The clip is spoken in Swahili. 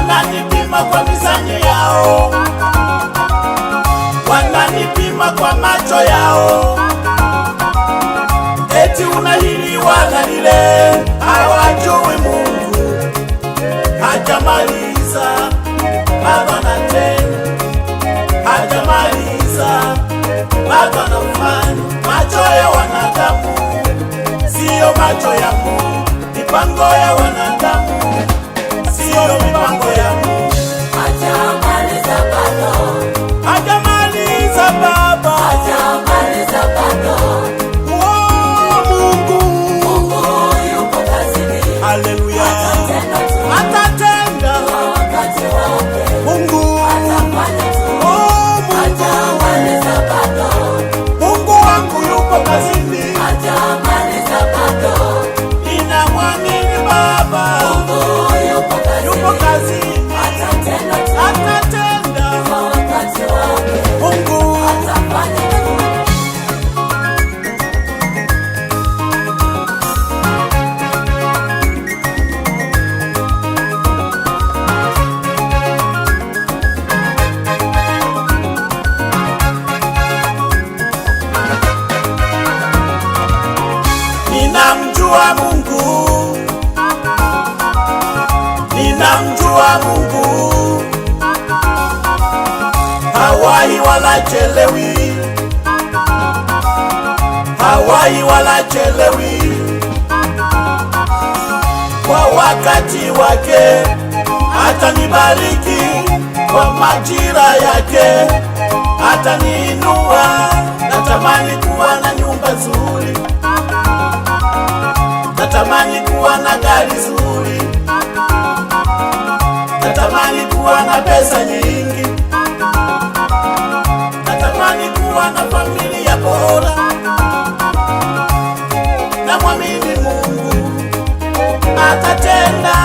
wananipima kwa mizani yao, wananipima kwa macho yao, eti una hili wala lile, hawajui Mungu hajamaliza, bado anatenda, hajamaliza, bado anafanya. Macho ya wanadamu siyo macho ya Mungu, mipango ya wanadamu siyo mipango ya Mungu. Hajamaliza bado, Hajamaliza Baba, hajamaliza bado. oh Mungu, Mungu yupo kazini, haleluya, atatenda tu atatenda kwa wakati wake. Mungu, Atafanya tu, oh Mungu, hajamaliza bado, Mungu wangu yupo kazini, hajamaliza bado. ninamwamini Baba, Mungu yupo yupo kazini, kazini, atatenda tu atatenda kwa wakati wake. Mungu. Atafanya tu. Ninamjua Mungu, ninamjua Mungu, hawai wala chelewi, hawai wala chelewi, kwa wakati wake atanibariki, kwa majira yake ataniinua. Natamani kuwa na nyumba nzuri, natamani kuwa na gari zuri, natamani kuwa na pesa nyingi, natamani kuwa na familia bora. Namwamini Mungu atatenda,